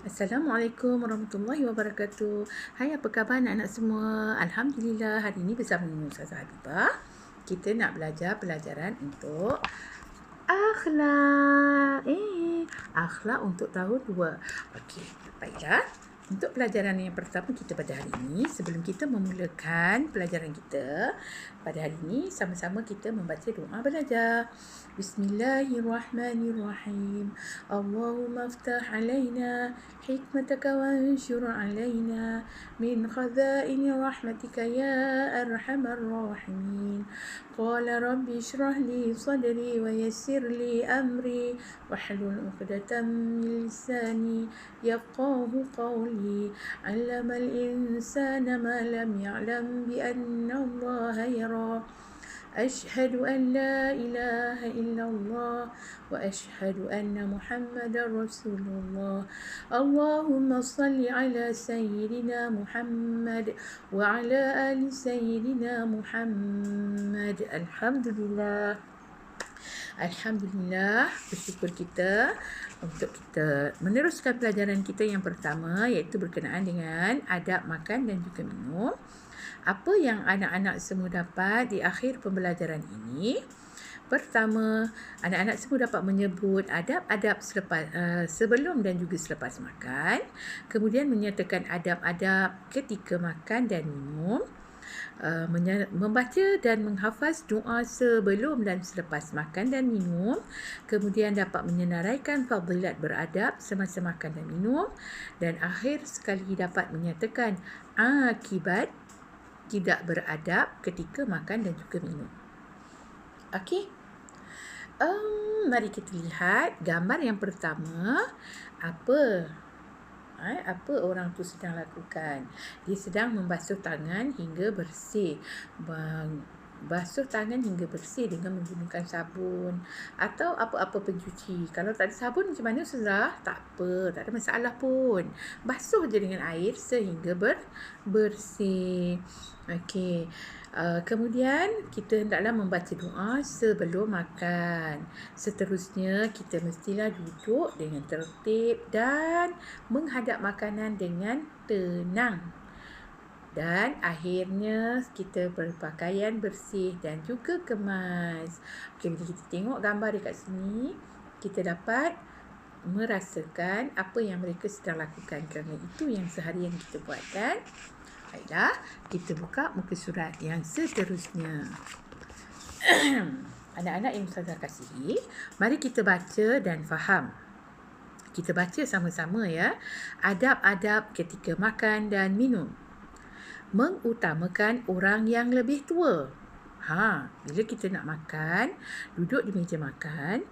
Assalamualaikum warahmatullahi wabarakatuh. Hai, apa khabar anak-anak semua? Alhamdulillah, hari ini bersama dengan Ustazah Habibah, kita nak belajar pelajaran untuk akhlak. Akhlak untuk tahun 2. Okey, baiklah. Untuk pelajaran yang pertama kita pada hari ini, sebelum kita memulakan pelajaran kita pada hari ini, sama-sama kita membaca doa belajar. Bismillahirrahmanirrahim. Allahumma aftah alaina hikmataka wanshur alaina min khazaini rahmatika ya arhamar rahimin. Qala rabbi ishrah li sadri wa yassir li amri wahlul 'uqdatam min lisani yafqahu qawli. 'allamal insana ma lam ya'lam bi anna Allah yara. أشهد أن لا إله إلا الله وأشهد أن محمدا رسول الله. اللهم صل على سيدنا محمد وعلى آل سيدنا محمد. Alhamdulillah. Alhamdulillah, bersyukur kita untuk kita meneruskan pelajaran kita yang pertama, iaitu berkenaan dengan adab makan dan juga minum. Apa yang anak-anak semua dapat di akhir pembelajaran ini? Pertama, anak-anak semua dapat menyebut adab-adab sebelum dan juga selepas makan. Kemudian menyertakan adab-adab ketika makan dan minum. Membaca dan menghafaz doa sebelum dan selepas makan dan minum. Kemudian dapat menyenaraikan fadilat beradab semasa makan dan minum. Dan akhir sekali dapat menyatakan akibat tidak beradab ketika makan dan juga minum. Okey. Mari kita lihat gambar yang pertama. Apa orang tu sedang lakukan? Dia sedang membasuh tangan hingga bersih. Basuh tangan hingga bersih dengan menggunakan sabun atau apa-apa pencuci. Kalau tak ada sabun macam mana Ustazah? Tak apa, tak ada masalah pun. Basuh je dengan air sehingga bersih. Okey. Kemudian kita hendaklah membaca doa sebelum makan. Seterusnya kita mestilah duduk dengan tertib dan menghadap makanan dengan tenang. Dan akhirnya kita berpakaian bersih dan juga kemas. Okey, bila kita tengok gambar dekat sini, kita dapat merasakan apa yang mereka sedang lakukan, kerana itu yang seharian kita buat, kan? Baiklah, kita buka muka surat yang seterusnya. Anak-anak yang Ustazah kasihi, mari kita baca dan faham. Kita baca sama-sama ya. Adab-adab ketika makan dan minum. Mengutamakan orang yang lebih tua. Bila kita nak makan, duduk di meja makan,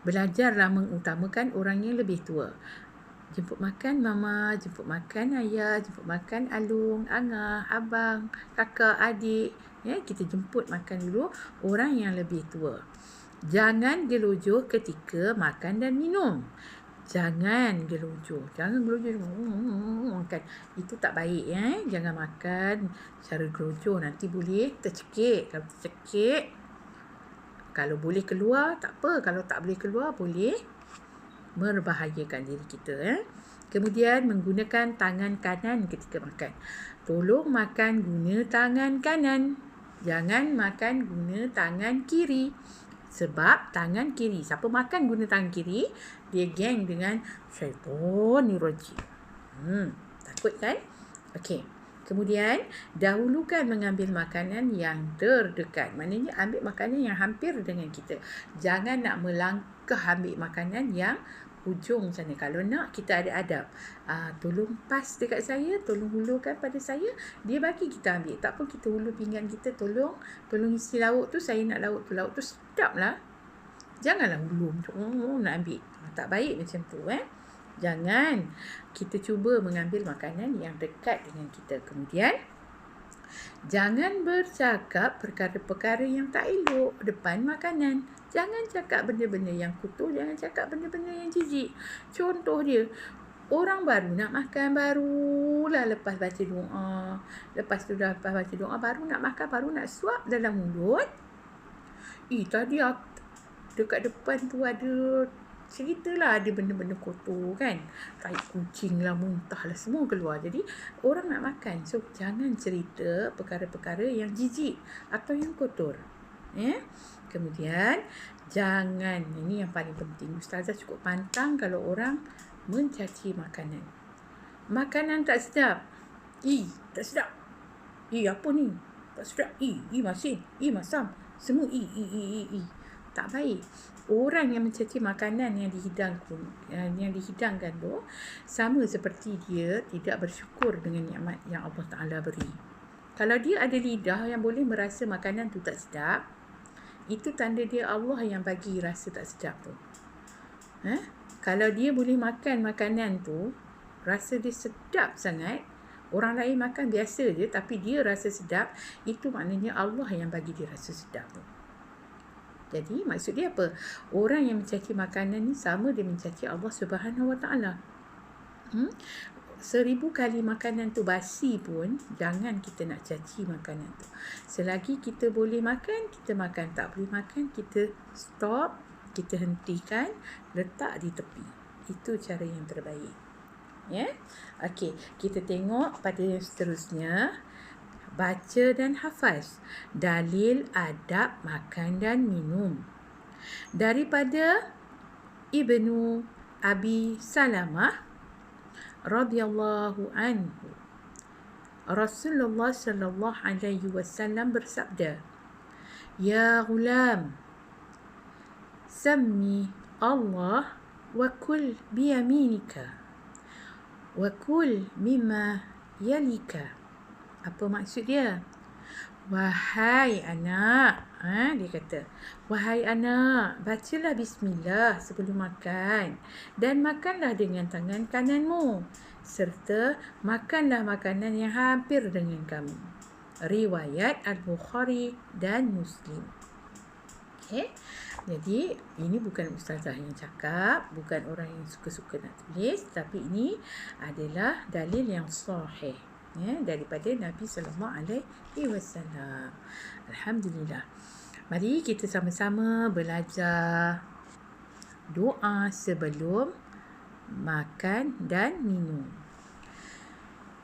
belajarlah mengutamakan orang yang lebih tua. Jemput makan mama, jemput makan ayah, jemput makan alung, angah, abang, kakak, adik. Kita jemput makan dulu orang yang lebih tua. Jangan gelojoh ketika makan dan minum. Jangan gelojoh makan. Itu tak baik Jangan makan secara gelojoh, nanti boleh tercekik. Kalau tercekik, kalau boleh keluar tak apa, kalau tak boleh keluar boleh membahayakan diri kita. Kemudian menggunakan tangan kanan ketika makan. Tolong makan guna tangan kanan. Jangan makan guna tangan kiri. Sebab tangan kiri, siapa makan guna tangan kiri, dia geng dengan syaitanir rajim. Takut kan? Okey. Kemudian dahulukan mengambil makanan yang terdekat. Maknanya ambil makanan yang hampir dengan kita. Jangan nak melangkah ambil makanan yang hujung sana. Kalau nak, kita ada adab. Tolong pas dekat saya, tolong hulurkan pada saya. Dia bagi kita ambil. Tak pun kita hulur pinggan kita, tolong isi lauk tu, saya nak lauk tu sedap lah. Janganlah hulur macam nak ambil. Tak baik macam tu. Jangan. Kita cuba mengambil makanan yang dekat dengan kita. Kemudian, jangan bercakap perkara-perkara yang tak elok depan makanan. Jangan cakap benda-benda yang kutuh, jangan cakap benda-benda yang jijik. Contoh dia, orang baru nak makan, barulah lepas baca doa. Lepas tu dah lepas baca doa, baru nak makan, baru nak suap dalam mulut. Tadi dekat depan tu ada ceritalah ada benda-benda kotor kan. Tai kucing lah, muntah lah, semua keluar. Jadi orang nak makan. So jangan cerita perkara-perkara yang jijik atau yang kotor. Kemudian jangan, ini yang paling penting, ustazah cukup pantang kalau orang mencaci makanan. Makanan tak sedap. Tak sedap. Apa ni? Tak sedap. Masin. Masam. Semua tak baik. Orang yang mencaci makanan yang dihidangkan tu sama seperti dia tidak bersyukur dengan nikmat yang Allah Ta'ala beri. Kalau dia ada lidah yang boleh merasa makanan tu tak sedap, itu tanda dia Allah yang bagi rasa tak sedap tu. Kalau dia boleh makan makanan tu, rasa dia sedap sangat, orang lain makan biasa je tapi dia rasa sedap, itu maknanya Allah yang bagi dia rasa sedap tu. Jadi maksud dia apa? Orang yang mencaci makanan ni sama dia mencaci Allah Subhanahu Wa Ta'ala. 1000 kali makanan tu basi pun, jangan kita nak caci makanan tu. Selagi kita boleh makan, kita makan. Tak boleh makan, kita stop, kita hentikan, letak di tepi. Itu cara yang terbaik. Okey, kita tengok pada yang seterusnya. Baca dan hafaz dalil adab makan dan minum. Daripada Ibnu Abi Salamah radhiyallahu anhu, Rasulullah sallallahu alaihi wasallam bersabda, "Ya ghulam, sammi Allah wa kul biyaminika wa kul mimma yalika." Apa maksud dia? Wahai anak, dia kata, wahai anak, bacalah bismillah sebelum makan dan makanlah dengan tangan kananmu serta makanlah makanan yang hampir dengan kamu. Riwayat Al-Bukhari dan Muslim. Okey. Jadi ini bukan ustazah yang cakap, bukan orang yang suka-suka nak tulis, tapi ini adalah dalil yang sahih daripada Nabi sallallahu alaihi wasallam. Alhamdulillah. Mari kita sama-sama belajar doa sebelum makan dan minum.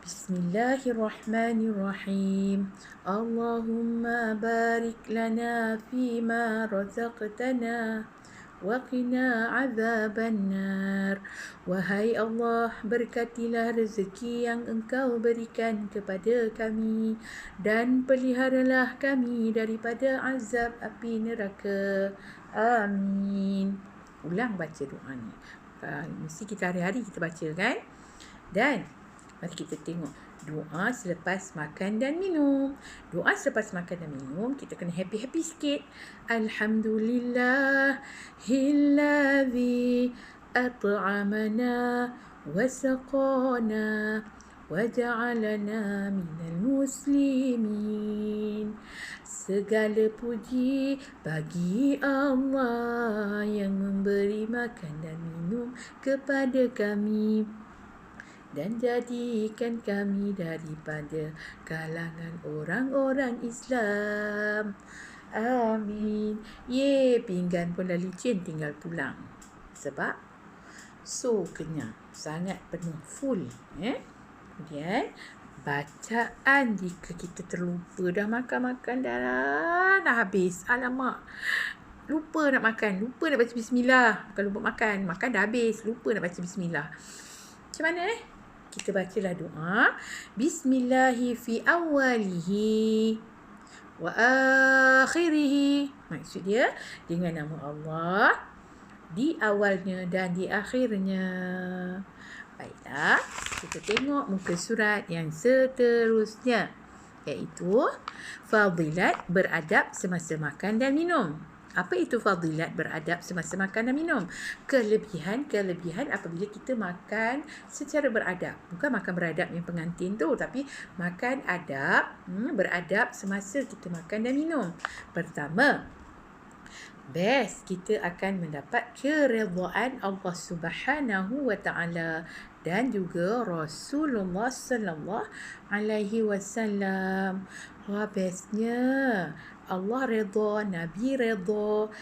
Bismillahirrahmanirrahim. Allahumma barik lana fima razaqtana wa qina azaban nar. Wahai Allah, berkatilah rezeki yang Engkau berikan kepada kami dan peliharalah kami daripada azab api neraka. Amin. Ulang baca doa ni. Mesti kita hari-hari kita baca kan? Dan mari kita tengok doa selepas makan dan minum. Doa selepas makan dan minum, kita kena happy-happy sikit. Alhamdulillahilladzi at'amana wa saqana wa ja'alana minal muslimin. Segala puji bagi Allah yang memberi makan dan minum kepada kami dan jadikan kami daripada kalangan orang-orang Islam. Amin. Pinggan pun dah licin, tinggal pulang. Sebab so kenyang, sangat penuh, full. Kemudian bacaan jika kita terlupa dah makan dah habis. Alamak. Lupa nak makan, lupa nak baca bismillah. Bukan lupa makan dah habis, lupa nak baca bismillah. Macam mana Kita bacalah doa. Bismillahi fi awalihi wa akhirihi. Maksud dia dengan nama Allah di awalnya dan di akhirnya. Baiklah, kita tengok muka surat yang seterusnya, iaitu fadilat beradab semasa makan dan minum. Apa itu fadilat beradab semasa makan dan minum? Kelebihan apabila kita makan secara beradab. Bukan makan beradab yang pengantin tu, tapi makan adab, beradab semasa kita makan dan minum. Pertama, best kita akan mendapat keredaan Allah Subhanahu wa Ta'ala dan juga Rasulullah sallallahu alaihi wasallam. Bestnya Allah redha, Nabi redha,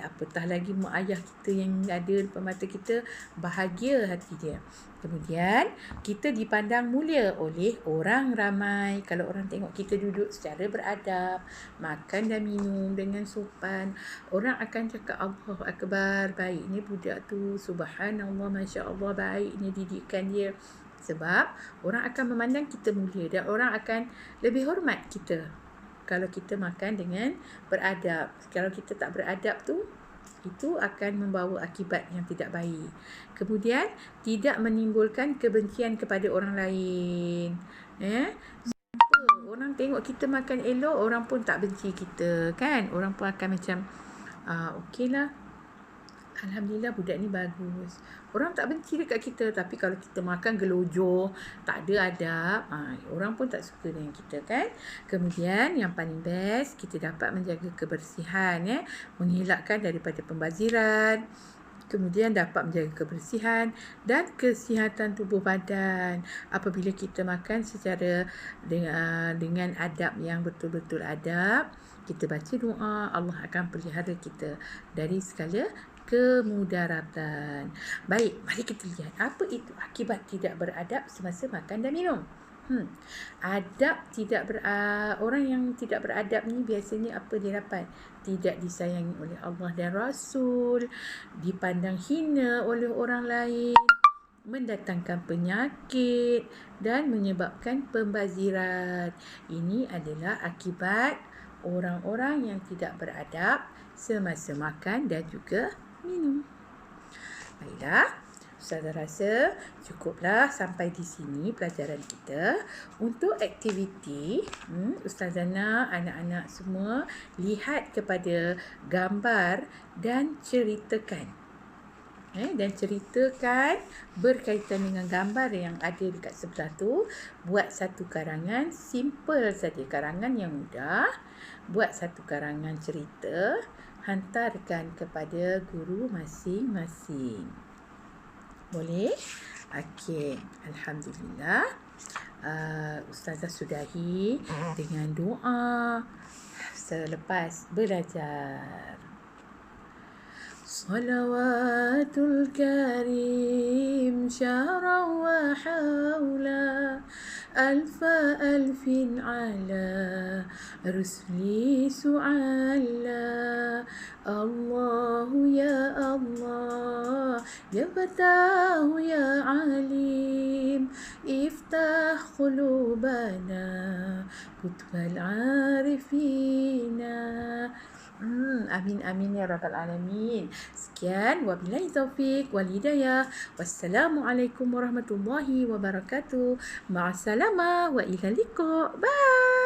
Apatah lagi mak ayah kita yang ada depan mata kita, bahagia hati dia. Kemudian, kita dipandang mulia oleh orang ramai. Kalau orang tengok kita duduk secara beradab, makan dan minum dengan sopan, orang akan cakap Allahu Akbar, baiknya budak tu, subhanallah, masya Allah, baiknya didikan dia. Sebab orang akan memandang kita mulia dan orang akan lebih hormat kita kalau kita makan dengan beradab. Kalau kita tak beradab tu, itu akan membawa akibat yang tidak baik. Kemudian, tidak menimbulkan kebencian kepada orang lain. Orang tengok kita makan elok, orang pun tak benci kita, kan? Orang pun akan macam, okeylah, alhamdulillah budak ni bagus. Orang tak benci dekat kita, tapi kalau kita makan gelojoh, tak ada adab, orang pun tak suka dengan kita, kan? Kemudian yang paling best, kita dapat menjaga kebersihan, mengelakkan daripada pembaziran. Kemudian dapat menjaga kebersihan dan kesihatan tubuh badan apabila kita makan secara dengan adab yang betul-betul adab. Kita baca doa, Allah akan pelihara kita dari segala kemudaratan. Baik, mari kita lihat apa itu akibat tidak beradab semasa makan dan minum. Orang yang tidak beradab ni biasanya apa dia dapat? Tidak disayangi oleh Allah dan Rasul, dipandang hina oleh orang lain, mendatangkan penyakit dan menyebabkan pembaziran. Ini adalah akibat orang-orang yang tidak beradab semasa makan dan juga minum. Baiklah, Ustazah rasa cukuplah sampai di sini pelajaran kita. Untuk aktiviti, Ustazah nak anak-anak semua lihat kepada gambar dan ceritakan. Dan ceritakan berkaitan dengan gambar yang ada dekat sebelah tu. Buat satu karangan, simple saja, karangan yang mudah. Buat satu karangan cerita, hantarkan kepada guru masing-masing. Boleh? Okey, alhamdulillah. Ustazah sudahi dengan doa selepas belajar. Salawatul Karim syara wa hawla alfa alfin ala rusli su'ala. Allahu ya Allah ya Fatahu ya Alim iftah qulubana kutbal arifina. Amin amin ya rabbal alamin. Sekian, wabillahi taufik wal hidayah. Wassalamualaikum warahmatullahi wabarakatuh. Ma'assalamah wa ila liqa. Bye.